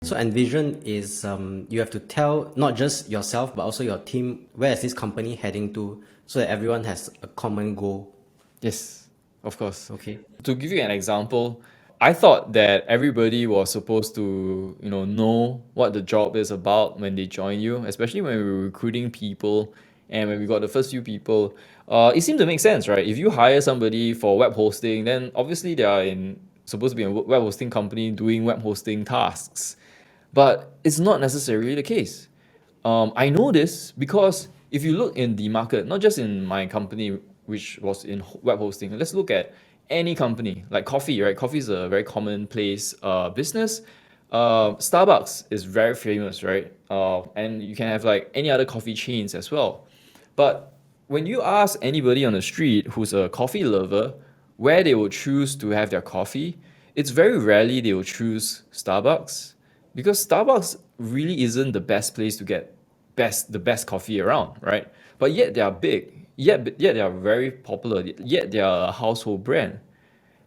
So envision is you have to tell not just yourself but also your team where is this company heading to, so that everyone has a common goal. Yes, of course. Okay. To give you an example, I thought that everybody was supposed to, know what the job is about when they join you, especially when we were recruiting people and when we got the first few people. It seemed to make sense, right? If you hire somebody for web hosting, then obviously they are supposed to be a web hosting company doing web hosting tasks. But it's not necessarily the case. I know this because if you look in the market, not just in my company, which was in web hosting, let's look at any company like coffee, right? Coffee is a very commonplace business. Starbucks is very famous, right? And you can have like any other coffee chains as well. But when you ask anybody on the street who's a coffee lover where they will choose to have their coffee, it's very rarely they will choose Starbucks because Starbucks really isn't the best place to get the best coffee around, right? But yet they are big, yet they are very popular, yet they are a household brand.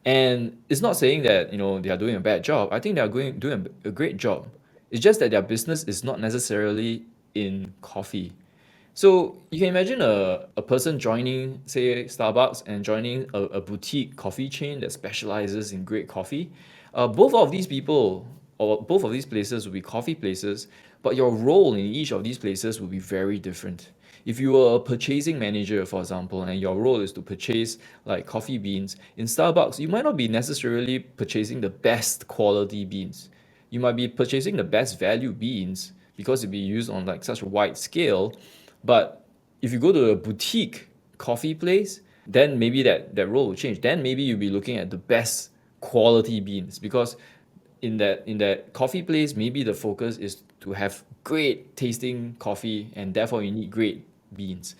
And it's not saying that they are doing a bad job. I think they are doing a great job. It's just that their business is not necessarily in coffee. So you can imagine a person joining, say, Starbucks and joining a boutique coffee chain that specializes in great coffee. Both of these people or both of these places will be coffee places, but your role in each of these places will be very different. If you were a purchasing manager, for example, and your role is to purchase like coffee beans, in Starbucks, you might not be necessarily purchasing the best quality beans. You might be purchasing the best value beans because it'll be used on like such a wide scale. But if you go to a boutique coffee place, then maybe that role will change. Then maybe you'll be looking at the best quality beans because in that coffee place, maybe the focus is to have great tasting coffee, and therefore you need great beans.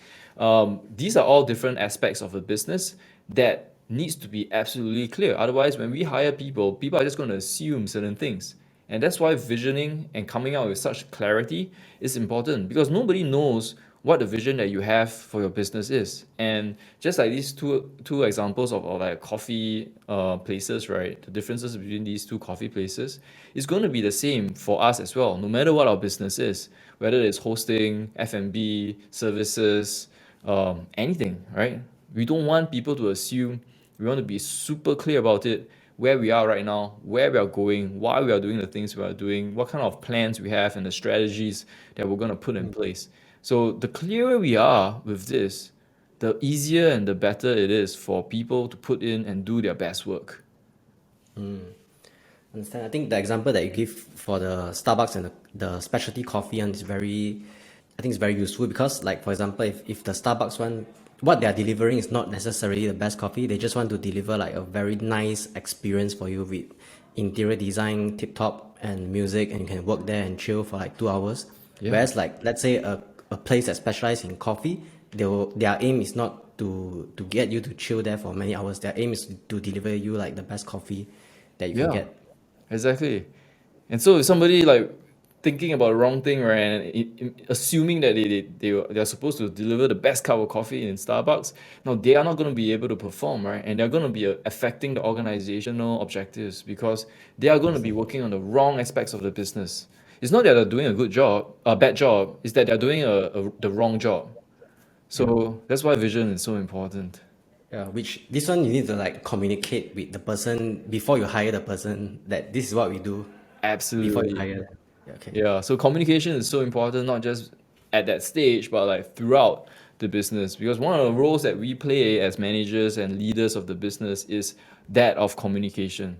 These are all different aspects of a business that needs to be absolutely clear. Otherwise, when we hire people, people are just going to assume certain things. And that's why visioning and coming out with such clarity is important because nobody knows what the vision that you have for your business is. And just like these two examples of like coffee places, right? The differences between these two coffee places is going to be the same for us as well, no matter what our business is, whether it's hosting, F&B, services, anything, right? We don't want people to assume. We want to be super clear about it, where we are right now, where we are going, why we are doing the things we are doing, what kind of plans we have, and the strategies that we're going to put in place. So the clearer we are with this, the easier and the better it is for people to put in and do their best work. Understand. I think the example that you give for the Starbucks and the specialty coffee one is very, I think it's very useful because, like, for example, if the Starbucks one, what they are delivering is not necessarily the best coffee, they just want to deliver like a very nice experience for you with interior design, tip top, and music, and you can work there and chill for like 2 hours. Yeah. Whereas, like, let's say a place that specializes in coffee, their aim is not to get you to chill there for many hours. Their aim is to deliver you like the best coffee that you can Yeah, get. exactly. And so if somebody like thinking about the wrong thing, right, and assuming that they're supposed to deliver the best cup of coffee in Starbucks, no, they are not going to be able to perform, right? And they're going to be affecting the organizational objectives because they are going to be working on the wrong aspects of the business. It's not that they're doing a bad job, it's that they're doing the wrong job. Yeah. So that's why vision is so important. Yeah, which this one you need to like communicate with the person before you hire the person that this is what we do before you Absolutely. hire them. Yeah, okay. Yeah, so communication is so important, not just at that stage, but like throughout the business. Because one of the roles that we play as managers and leaders of the business is that of communication.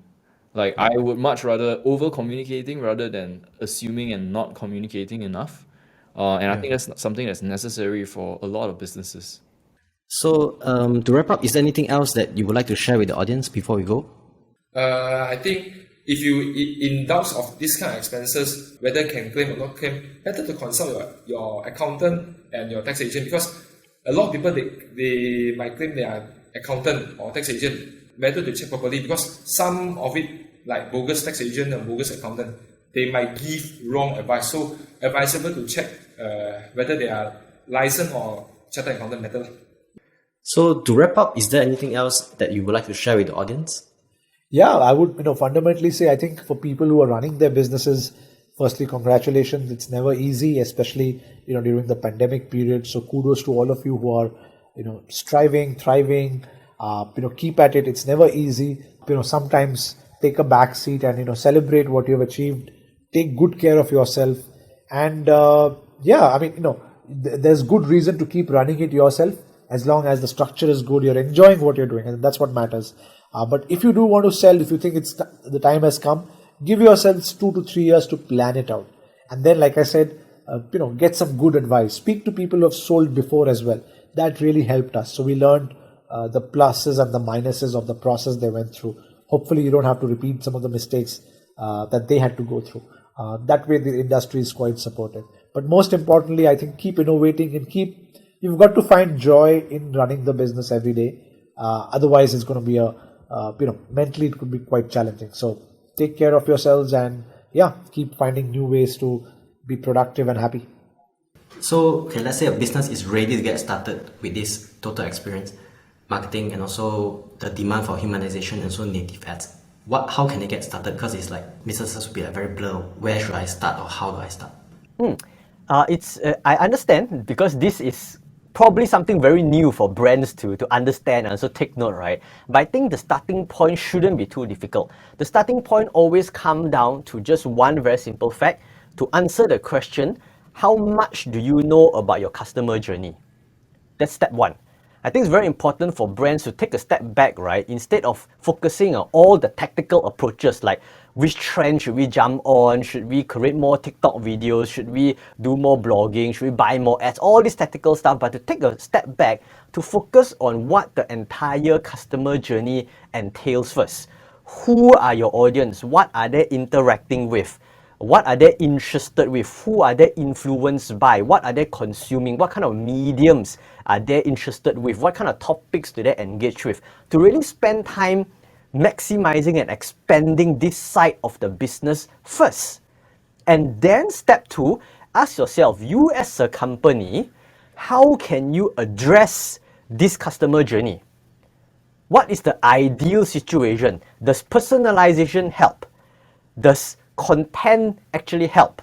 Like I would much rather over communicating rather than assuming and not communicating enough. And I Yeah. think that's something that's necessary for a lot of businesses. So to wrap up, is there anything else that you would like to share with the audience before we go? I think if you in doubts of this kind of expenses, whether can claim or not claim, better to consult your accountant and your tax agent because a lot of people they might claim their accountant or tax agent. Better to check properly because some of it like bogus tax agent and bogus accountant, they might give wrong advice. So advisable to check whether they are licensed or chartered accountant better. So to wrap up, is there anything else that you would like to share with the audience? Yeah, I would, fundamentally say I think for people who are running their businesses, firstly, congratulations. It's never easy, especially during the pandemic period. So kudos to all of you who are striving, thriving. Keep at it. It's never easy. Sometimes take a back seat and celebrate what you have achieved. Take good care of yourself, and there's good reason to keep running it yourself. As long as the structure is good, you're enjoying what you're doing, and that's what matters. But if you do want to sell, if you think the time has come, give yourselves 2 to 3 years to plan it out. And then, like I said, get some good advice. Speak to people who have sold before as well. That really helped us. So we learned the pluses and the minuses of the process they went through. Hopefully, you don't have to repeat some of the mistakes that they had to go through. That way, the industry is quite supportive. But most importantly, I think keep innovating and you've got to find joy in running the business every day. Otherwise, it's going to be mentally it could be quite challenging. So take care of yourselves and keep finding new ways to be productive and happy. So, okay, let's say a business is ready to get started with this total experience, marketing, and also the demand for humanization and also native ads. How can they get started? Because it's like businesses will be like very blur. Where should I start or how do I start? I understand, because this is probably something very new for brands to understand and also take note, right? But I think the starting point shouldn't be too difficult. The starting point always comes down to just one very simple fact: to answer the question, how much do you know about your customer journey? That's step one. I think it's very important for brands to take a step back, right? Instead of focusing on all the tactical approaches, like which trend should we jump on? Should we create more TikTok videos? Should we do more blogging? Should we buy more ads? All this tactical stuff, but to take a step back to focus on what the entire customer journey entails first. Who are your audience? What are they interacting with? What are they interested with? Who are they influenced by? What are they consuming? What kind of mediums are they interested with? What kind of topics do they engage with? To really spend time maximizing and expanding this side of the business first. And then step two, ask yourself, you as a company, how can you address this customer journey? What is the ideal situation? Does personalization help? Does content actually help?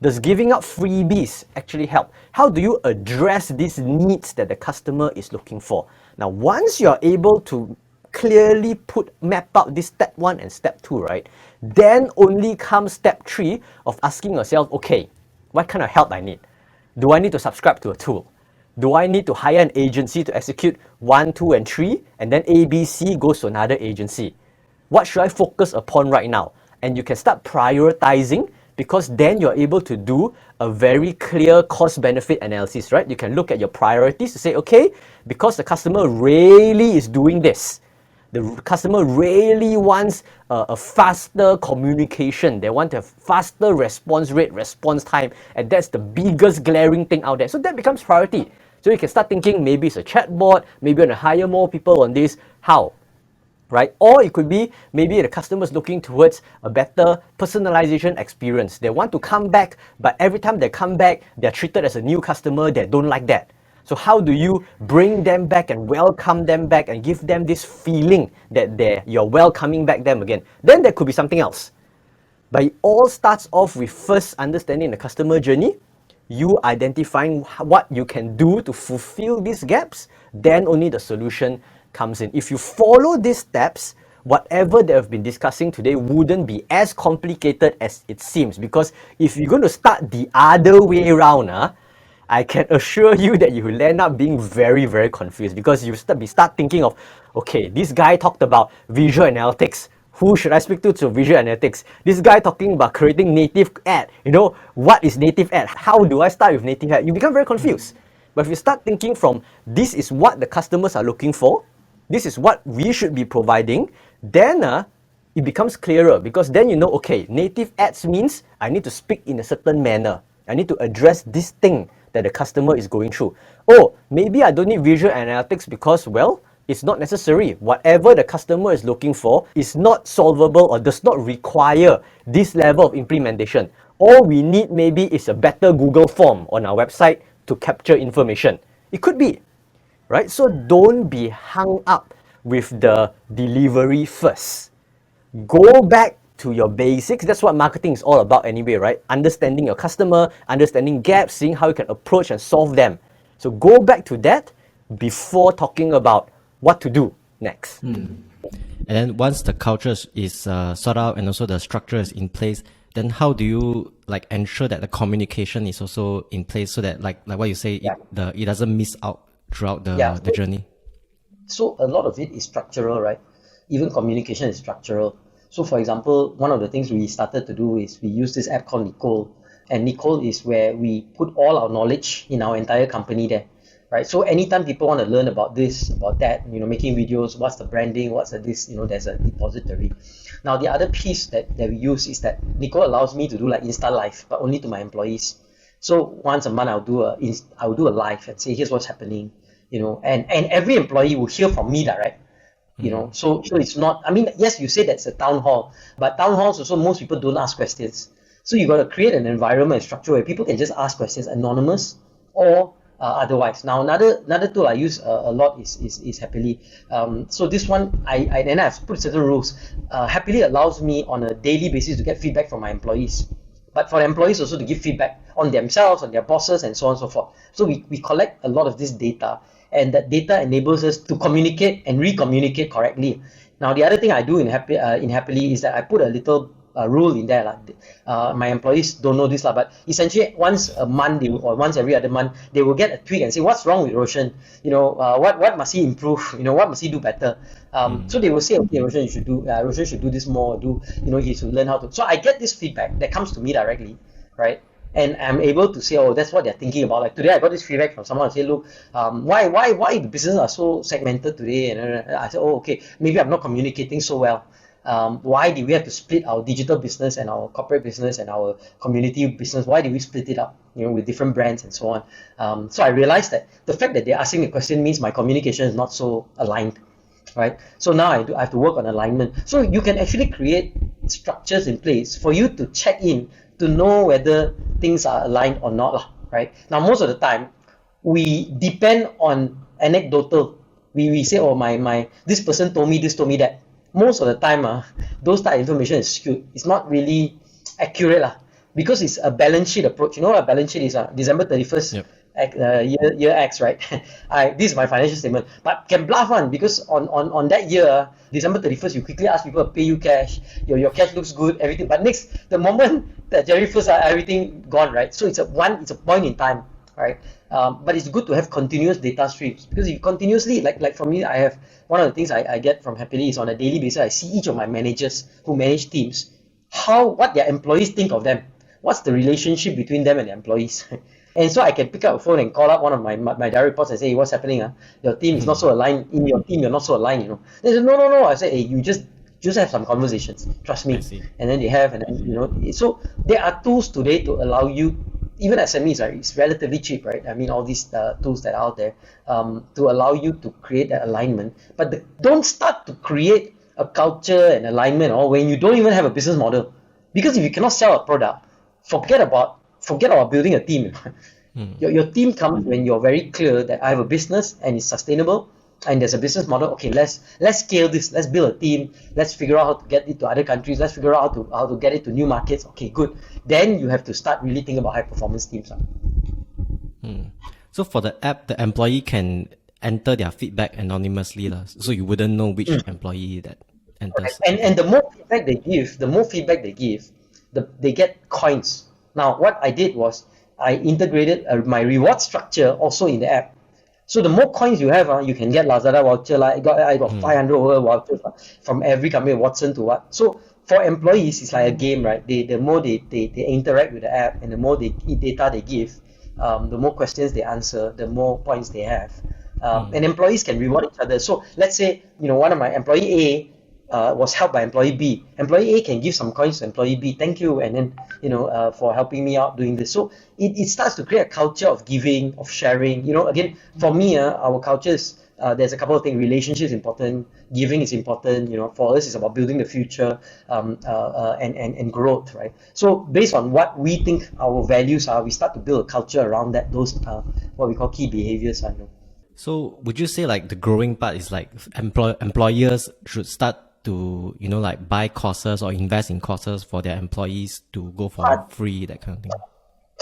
Does giving out freebies actually help? How do you address these needs that the customer is looking for? Now, once you're able to clearly map out this step one and step two, right? Then only comes step three of asking yourself, okay, what kind of help I need? Do I need to subscribe to a tool? Do I need to hire an agency to execute 1, 2, and 3, and then ABC goes to another agency? What should I focus upon right now? And you can start prioritizing, because then you're able to do a very clear cost-benefit analysis, right? You can look at your priorities to say, okay, because the customer really is doing this. The customer really wants a faster communication. They want a faster response rate, response time, and that's the biggest glaring thing out there. So that becomes priority. So you can start thinking, maybe it's a chatbot, maybe you want to hire more people on this. How? Right? Or it could be maybe the customer is looking towards a better personalization experience. They want to come back, but every time they come back, they're treated as a new customer. They don't like that. So how do you bring them back and welcome them back and give them this feeling that you're welcoming back them again? Then there could be something else. But it all starts off with first understanding the customer journey, you identifying what you can do to fulfill these gaps, then only the solution comes in. If you follow these steps, whatever they have been discussing today wouldn't be as complicated as it seems. Because if you're going to start the other way around, I can assure you that you will end up being very, very confused, because you start thinking of, okay, this guy talked about visual analytics. Who should I speak to visual analytics? This guy talking about creating native ad. What is native ad? How do I start with native ad? You become very confused. But if you start thinking from, this is what the customers are looking for, this is what we should be providing, then it becomes clearer, because then you know, okay, native ads means I need to speak in a certain manner. I need to address this thing that the customer is going through. Oh, maybe I don't need visual analytics because, well, it's not necessary. Whatever the customer is looking for is not solvable or does not require this level of implementation. All we need maybe is a better Google form on our website to capture information. It could be, right? So don't be hung up with the delivery first. Go back to your basics. That's what marketing is all about anyway, right? Understanding your customer, understanding gaps, seeing how you can approach and solve them. So go back to that before talking about what to do next. And then once the culture is sorted out and also the structure is in place, then how do you like ensure that the communication is also in place so that like what you say, it doesn't miss out throughout the journey? So a lot of it is structural, right? Even communication is structural. So for example, one of the things we started to do is we use this app called Nicole. And Nicole is where we put all our knowledge in our entire company there. Right. So anytime people want to learn about this, about that, making videos, what's the branding, what's the this, there's a repository. Now the other piece that we use is that Nicole allows me to do like Insta Live, but only to my employees. So once a month I'll do a live and say here's what's happening, and every employee will hear from me direct. So it's not, yes, you say that's a town hall, but town halls also most people don't ask questions. So you got to create an environment and structure where people can just ask questions, anonymous or otherwise. Now another tool I use a lot is Happily. So this one I've put certain rules. Happily allows me on a daily basis to get feedback from my employees, but for employees also to give feedback on themselves, on their bosses, and so on and so forth. So we collect a lot of this data, and that data enables us to communicate and re-communicate correctly. Now the other thing I do in Happily is that I put a little rule in there. My employees don't know this, but essentially once a month or once every other month, they will get a tweet and say, what's wrong with Roshan? What must he improve? What must he do better? So they will say, okay, Roshan should do this more, he should learn how to. So I get this feedback that comes to me directly, right? And I'm able to say, oh, that's what they're thinking about. Like today, I got this feedback from someone who said, look, why the business are so segmented today? And I said, oh, okay, maybe I'm not communicating so well. Why did we have to split our digital business and our corporate business and our community business? Why did we split it up, with different brands and so on? So I realized that the fact that they're asking a question means my communication is not so aligned, right? So now I have to work on alignment. So you can actually create structures in place for you to check in to know whether things are aligned or not, right? Now, most of the time, we depend on anecdotal. We say, oh, my this person told me this, told me that. Most of the time, those type of information is skewed. It's not really accurate, because it's a balance sheet approach. You know what a balance sheet is? December 31st, year X, right? This is my financial statement, but can bluff one because on that year, December 31st, you quickly ask people to pay you cash. Your cash looks good, everything. But next, the moment that January 1st, everything gone, right? So it's a point in time, right? But it's good to have continuous data streams because if you continuously, like for me, I have one of the things I get from Happily is on a daily basis, I see each of my managers who manage teams, what their employees think of them. What's the relationship between them and their employees? And so I can pick up a phone and call up one of my direct reports and say, hey, what's happening? Your team is not so aligned. In your team, you're not so aligned, They say, no. I say, hey, you just have some conversations. Trust me. And then they have, and then, so there are tools today to allow you, even SMEs, right? It's relatively cheap, right? All these tools that are out there to allow you to create that alignment. But don't start to create a culture and alignment or when you don't even have a business model. Because if you cannot sell a product, forget about building a team. Your team comes when you're very clear that I have a business and it's sustainable and there's a business model. Okay, let's scale this. Let's build a team. Let's figure out how to get it to other countries. Let's figure out how to get it to new markets. Okay, good. Then you have to start really thinking about high performance teams. So for the app, the employee can enter their feedback anonymously, so you wouldn't know which employee that enters. And the more feedback they give, they get coins. Now, what I did was I integrated my reward structure also in the app. So the more coins you have, you can get Lazada voucher. I got 500 over vouchers from every company, Watson to what. So for employees, it's like a game, right? The more they interact with the app and the more data they give, the more questions they answer, the more points they have. And employees can reward each other. So let's say, one of my employee A was helped by employee B. Employee A can give some coins to employee B. Thank you, and then for helping me out doing this. So it starts to create a culture of giving, of sharing. Again, for me, our culture is there's a couple of things. Relationship is important. Giving is important. For us, it's about building the future and growth, right? So based on what we think our values are, we start to build a culture around that. Those what we call key behaviors. So would you say like the growing part is like employers should start to, like buy courses or invest in courses for their employees to go for free, that kind of thing?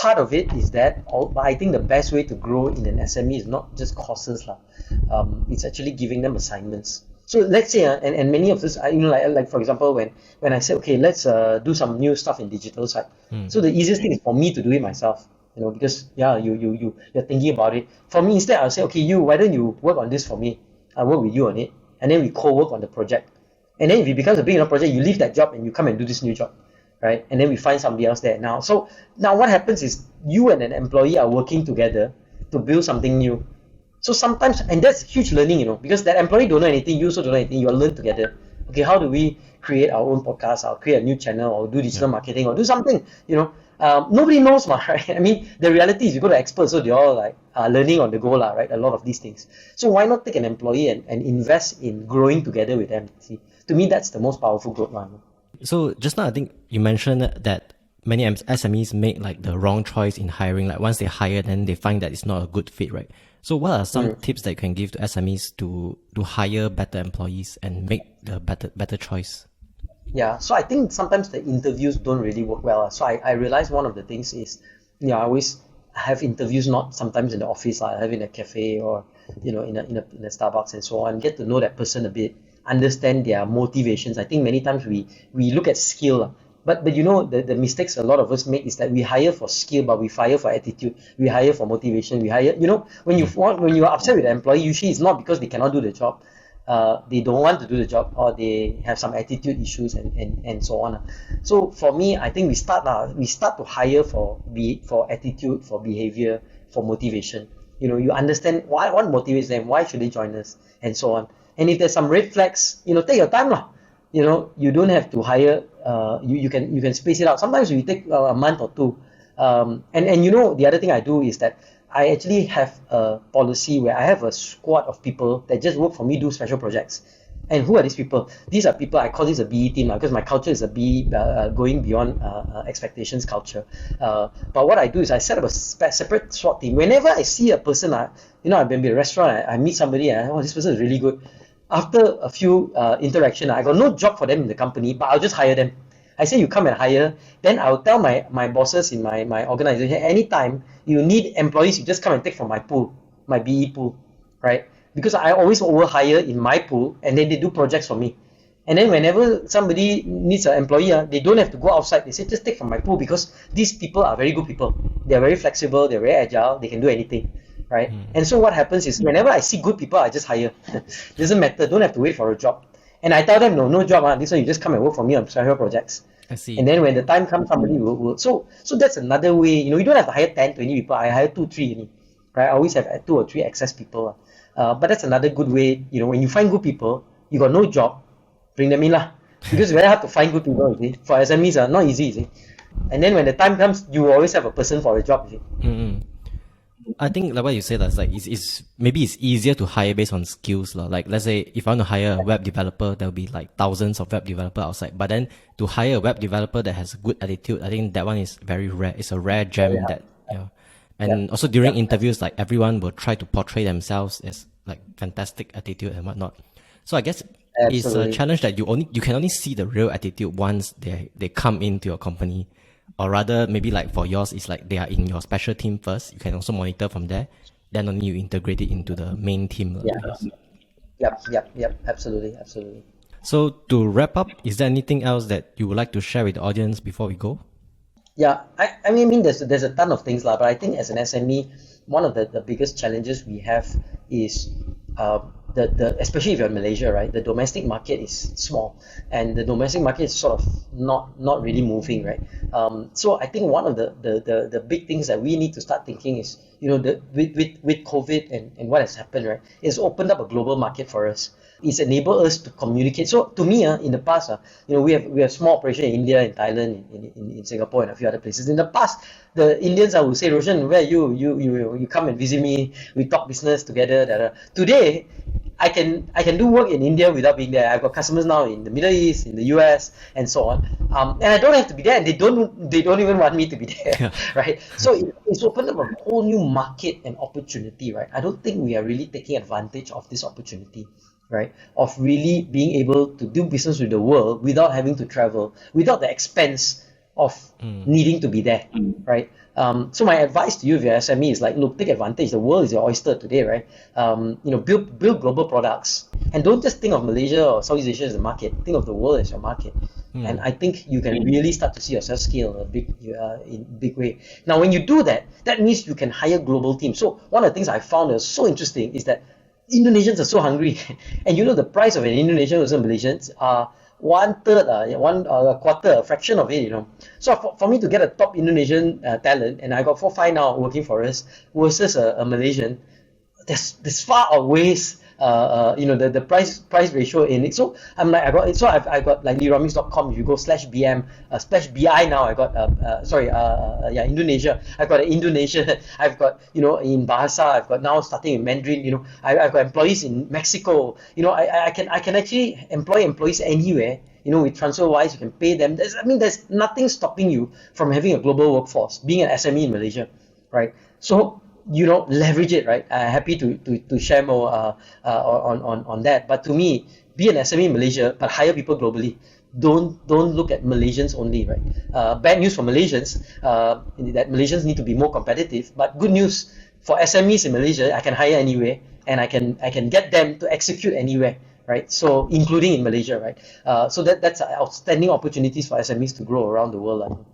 Part of it is that, but I think the best way to grow in an SME is not just courses lah. It's actually giving them assignments. So let's say, and many of this, like for example, when I said, okay, let's do some new stuff in digital side. So the easiest thing is for me to do it myself, because you're thinking about it. For me, instead, I'll say, okay, why don't you work on this for me? I'll work with you on it, and then we co-work on the project. And then if it becomes a big enough project, you leave that job and you come and do this new job. Right? And then we find somebody else there now. So now what happens is you and an employee are working together to build something new. So sometimes, and that's huge learning, because that employee don't know anything, you also don't know anything, you all learn together. Okay, how do we create our own podcast, or create a new channel, or do digital marketing, or do something, nobody knows, right? I mean, the reality is you go to experts, so they're all like learning on the go, right? A lot of these things. So why not take an employee and invest in growing together with them? See, to me, that's the most powerful growth one. So just now, I think you mentioned that many SMEs make like the wrong choice in hiring. Like once they hire, then they find that it's not a good fit, right? So what are some tips that you can give to SMEs to hire better employees and make the better choice? Yeah, so I think sometimes the interviews don't really work well. So I realized one of the things is, I always have interviews not sometimes in the office. I have in a cafe or in a Starbucks and so on. Get to know that person a bit. Understand their motivations. I think many times we look at skill, but the mistakes a lot of us make is that we hire for skill, but we fire for attitude. We hire for motivation. We hire, when you are upset with an employee, usually it's not because they cannot do the job. They don't want to do the job, or they have some attitude issues and so on. So for me, I think we start to hire for attitude, for behavior, for motivation. You understand what motivates them, why should they join us, and so on. And if there's some red flags, take your time lah. You don't have to hire. You can space it out. Sometimes we take a month or two. And the other thing I do is that I actually have a policy where I have a squad of people that just work for me, do special projects. And who are these people? These are people, I call this a BE team because my culture is a BE, going beyond expectations culture. But what I do is I set up a separate SWAT team. Whenever I see a person, I've been in a restaurant, I meet somebody, this person is really good. After a few interaction, I got no job for them in the company, but I'll just hire them. I say you come and hire, then I'll tell my bosses in my organization, anytime you need employees, you just come and take from my pool, my BE pool, right? Because I always overhire in my pool, and then they do projects for me. And then whenever somebody needs an employee, they don't have to go outside. They say, just take from my pool, because these people are very good people. They're very flexible, they're very agile, they can do anything, right? And so what happens is, whenever I see good people, I just hire. Doesn't matter, don't have to wait for a job. And I tell them, no job, this one you just come and work for me on special projects. I see. And then when the time comes, somebody will. So that's another way. You don't have to hire 10, 20 people. I hire 2, 3, right? I always have 2 or 3 excess people. But that's another good way. When you find good people, you got no job, bring them in lah. Because it's very hard to find good people. You see? For SMEs, not easy. You see? And then when the time comes, you always have a person for a job. You see? I think like what you said, like it's maybe it's easier to hire based on skills. Like let's say if I want to hire a web developer, there'll be like thousands of web developers outside. But then to hire a web developer that has a good attitude, I think that one is very rare. It's a rare gem that And also during interviews, like everyone will try to portray themselves as like fantastic attitude and whatnot. So I guess it's a challenge that you can only see the real attitude once they come into your company. Or rather, maybe like for yours, it's like they are in your special team first. You can also monitor from there. Then only you integrate it into the main team. Yep. Absolutely. So to wrap up, is there anything else that you would like to share with the audience before we go? Yeah, I mean, there's a ton of things, but I think as an SME, one of the biggest challenges we have is especially if you're in Malaysia, right? The domestic market is small, and the domestic market is sort of not really moving, right? So I think one of the big things that we need to start thinking is, with COVID and what has happened, right? It's opened up a global market for us. It's enabled us to communicate. So to me, in the past, we have small operation in India, in Thailand, in Singapore, and a few other places. In the past, the Indians would say, Roshan, where you come and visit me, we talk business together. Today, I can do work in India without being there. I've got customers now in the Middle East, in the US, and so on. And I don't have to be there, and they don't even want me to be there, right? So it's opened up a whole new market and opportunity, right? I don't think we are really taking advantage of this opportunity. right? Of really being able to do business with the world without having to travel, without the expense of needing to be there, right? So my advice to you, if you're SME, is like, look, take advantage. The world is your oyster today, right? Build global products, and don't just think of Malaysia or Southeast Asia as a market. Think of the world as your market, and I think you can really start to see yourself scale in big way. Now, when you do that, that means you can hire global teams. So one of the things I found was so interesting is that Indonesians are so hungry, and the price of an Indonesian versus Malaysians are one third, one quarter, a fraction of it. So for me to get a top Indonesian talent, and I got 4-5 now working for us versus a Malaysian, this far outweighs the price ratio in it. So I'm like, I got like leerommings.com. If you go /BM /BI now, I got Indonesia. I've got Indonesia. I've got in Bahasa. I've got now starting in Mandarin. I've got employees in Mexico. I can actually employ employees anywhere. With TransferWise, you can pay them. There's nothing stopping you from having a global workforce, being an SME in Malaysia, right? So leverage it, right? Happy to share more on that. But to me, be an SME in Malaysia, but hire people globally. Don't look at Malaysians only, right? Bad news for Malaysians, that Malaysians need to be more competitive. But good news for SMEs in Malaysia, I can hire anywhere, and I can get them to execute anywhere, right? So including in Malaysia, right? So that's outstanding opportunities for SMEs to grow around the world.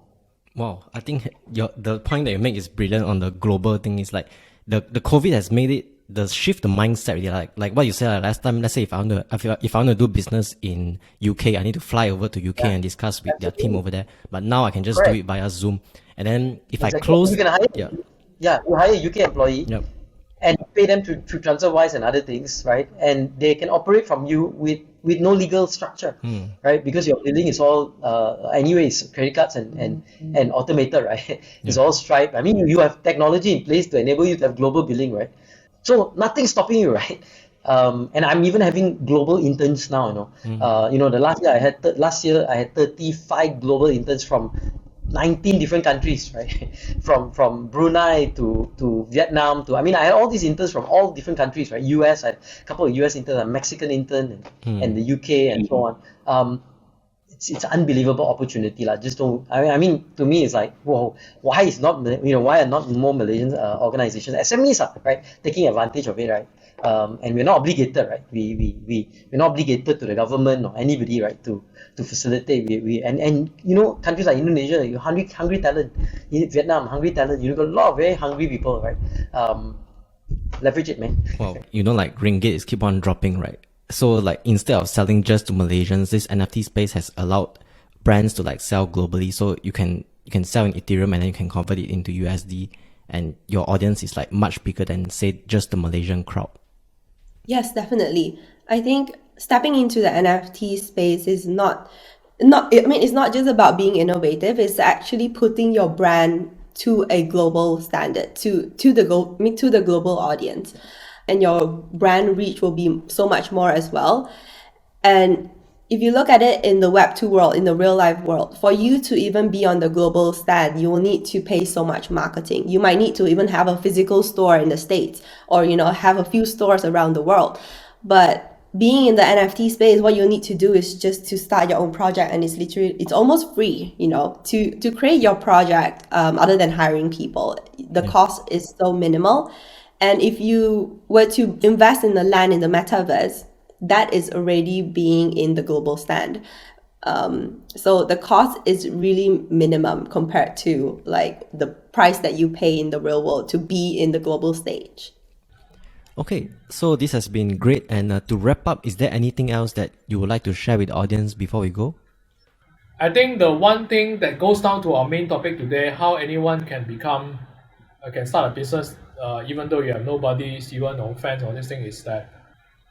Wow, I think the point that you make is brilliant on the global thing. Is like the COVID has made it shift the mindset really. Like what you said last time. Let's say if I want to do business in UK, I need to fly over to UK and discuss with their team over there. But now I can just do it via Zoom. And then if I close, you can hire, you hire a UK employee. Yep. And pay them through TransferWise and other things, right? And they can operate from you with no legal structure, right? Because your billing is all anyways credit cards and automated, right? It's all Stripe. You have technology in place to enable you to have global billing, right? So nothing's stopping you, right? And I'm even having global interns now. The last year I had 35 global interns from 19 different countries, right? From Brunei to Vietnam to, I had all these interns from all different countries, right? US, I had a couple of US interns, a Mexican intern, and the UK, and so on. It's an unbelievable opportunity, lah. Just don't. To me, it's like, whoa, why are not more Malaysian organizations, SMEs, right, taking advantage of it, right? And we're not obligated, right? We're not obligated to the government or anybody, right, to facilitate. Countries like Indonesia, you hungry talent. Vietnam, hungry talent. You got a lot of very hungry people, right? Leverage it, man. Well, like ringgit is keep on dropping, right? So like instead of selling just to Malaysians, this NFT space has allowed brands to like sell globally. So you can sell in Ethereum and then you can convert it into USD, and your audience is like much bigger than say just the Malaysian crowd. Yes, definitely. I think stepping into the NFT space is it's not just about being innovative. It's actually putting your brand to a global standard, to the global audience, and your brand reach will be so much more as well. And if you look at it in the Web2 world, in the real life world, for you to even be on the global stand, you will need to pay so much marketing. You might need to even have a physical store in the States, or have a few stores around the world. But being in the NFT space, what you need to do is just to start your own project, and it's almost free, to create your project, other than hiring people. The cost is so minimal. And if you were to invest in the land in the metaverse, that is already being in the global stand. So the cost is really minimum compared to like the price that you pay in the real world to be in the global stage. Okay, so this has been great. And to wrap up, is there anything else that you would like to share with the audience before we go? I think the one thing that goes down to our main topic today, how anyone can start a business, even though you have nobody, even no fans or this thing, is that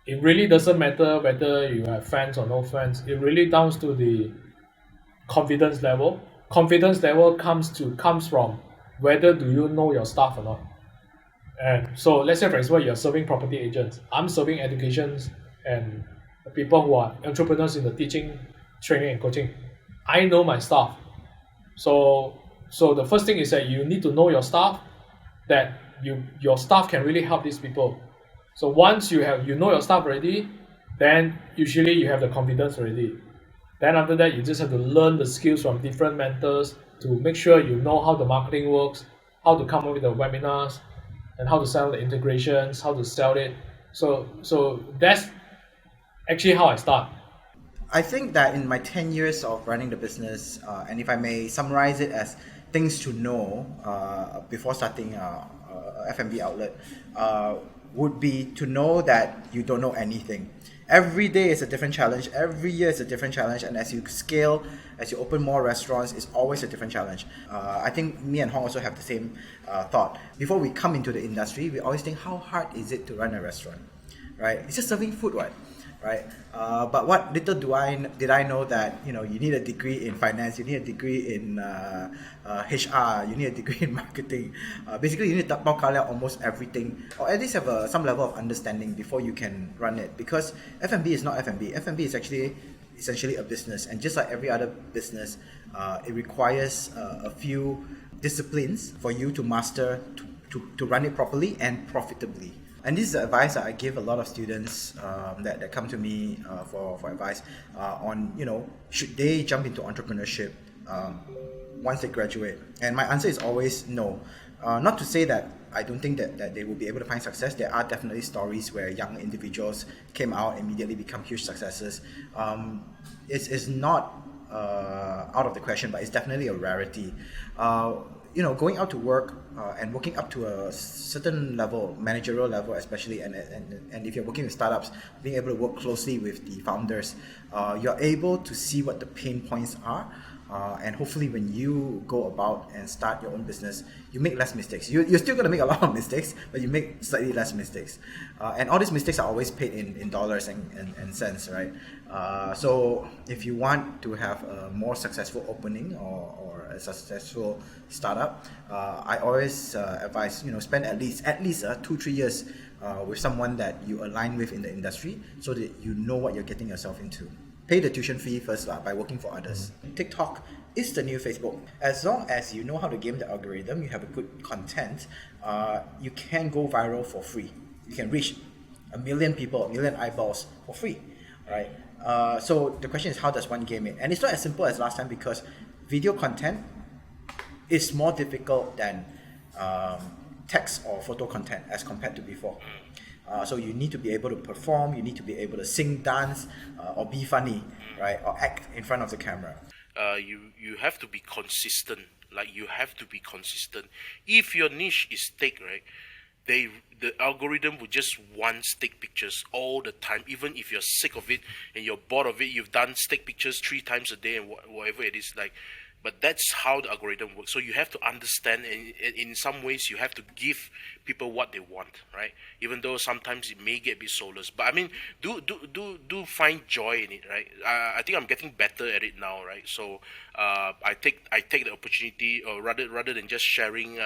it really doesn't matter whether you have fans or no fans. It really down to the confidence level. Confidence level comes from whether do you know your staff or not. And so let's say, for example, you're serving property agents. I'm serving educations and people who are entrepreneurs in the teaching, training, and coaching. I know my staff. So the first thing is that you need to know your staff, that your staff can really help these people. So once you know your staff already, then usually you have the confidence already. Then after that, you just have to learn the skills from different mentors to make sure you know how the marketing works, how to come up with the webinars, and how to sell the integrations, how to sell it. So that's actually how I start. I think that in my 10 years of running the business, and if I may summarize it as things to know before starting a F&B outlet, would be to know that you don't know anything. Every day is a different challenge. Every year is a different challenge. And as you scale, as you open more restaurants, it's always a different challenge. I think me and Hong also have the same thought. Before we come into the industry, we always think, how hard is it to run a restaurant? Right? It's just serving food, right? Right. But what little did I know that you need a degree in finance, you need a degree in HR, you need a degree in marketing. Basically, you need to tapau almost everything, or at least have some level of understanding before you can run it. Because F&B is not F&B. F&B is actually essentially a business, and just like every other business, it requires a few disciplines for you to master to run it properly and profitably. And this is the advice that I give a lot of students that come to me for advice on, should they jump into entrepreneurship once they graduate? And my answer is always no. Not to say that I don't think that they will be able to find success. There are definitely stories where young individuals came out, immediately become huge successes. It's not out of the question, but it's definitely a rarity. Going out to work and working up to a certain level, managerial level especially, and if you're working with startups, being able to work closely with the founders, you're able to see what the pain points are. And hopefully when you go about and start your own business, you make less mistakes. You're still going to make a lot of mistakes, but you make slightly less mistakes. And all these mistakes are always paid in dollars and cents, right? So if you want to have a more successful opening or a successful startup, I always advise, spend at least 2-3 years with someone that you align with in the industry so that you know what you're getting yourself into. Pay the tuition fee first by working for others. TikTok is the new Facebook. As long as you know how to game the algorithm, you have a good content, you can go viral for free. You can reach 1 million people, 1 million eyeballs for free, right? So the question is, how does one game it? And it's not as simple as last time, because video content is more difficult than text or photo content as compared to before. So you need to be able to perform, you need to be able to sing, dance, or be funny, right? Or act in front of the camera. You have to be consistent. Like, you have to be consistent. If your niche is steak, right, the algorithm will just want steak pictures all the time. Even if you're sick of it and you're bored of it, you've done steak pictures 3 times a day and whatever it is, like. But that's how the algorithm works. So you have to understand, and in some ways you have to give people what they want, right? Even though sometimes it may get a bit soulless. But I mean, do find joy in it, right? I think I'm getting better at it now, right? So I take the opportunity, or rather than just sharing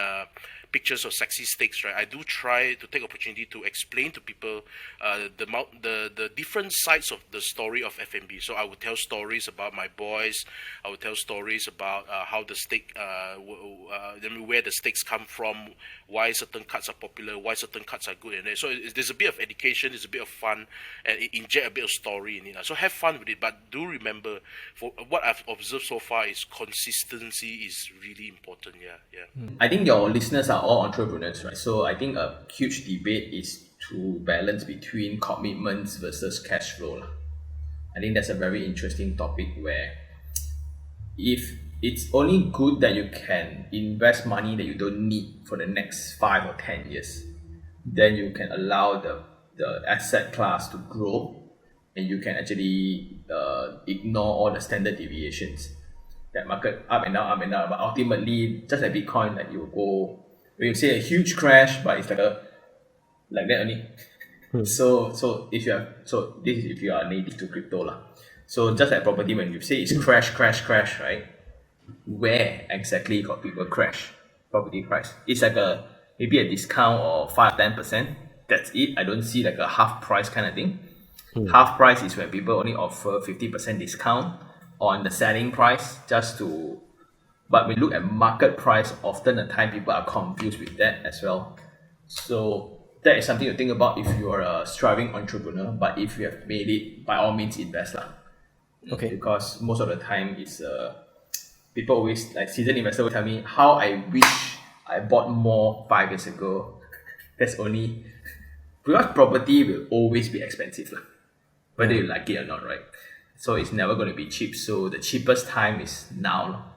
pictures of sexy steaks, right? I do try to take opportunity to explain to people the different sides of the story of F&B. So I would tell stories about my boys. I would tell stories about how the steak, where the steaks come from, why certain cuts are popular, why certain cuts are good, and so there's a bit of education, there's a bit of fun, and inject a bit of story in it. So have fun with it, but do remember, for what I've observed so far, is consistency is really important. Yeah. I think your listeners are all entrepreneurs, right? So I think a huge debate is to balance between commitments versus cash flow. I think that's a very interesting topic, where if it's only good that you can invest money that you don't need for the next 5 or 10 years, then you can allow the asset class to grow, and you can actually ignore all the standard deviations. That market up and down, but ultimately, just like Bitcoin, like you go, when you say a huge crash, but it's like that only. So this is if you are native to crypto lah. So just like property, when you say it's crash, right? Where exactly got people crash? Property price. It's like maybe a discount of 5-10%. That's it. I don't see like a half price kind of thing. Half price is when people only offer 50% discount on the selling price but when we look at market price, often the time people are confused with that as well. So that is something to think about if you are a striving entrepreneur. But if you have made it, by all means invest lah. Okay. Because most of the time it's people always, like seasoned investor will tell me how I wish I bought more 5 years ago. That's only because property will always be expensive lah, whether you like it or not, right? So it's never going to be cheap. So the cheapest time is now.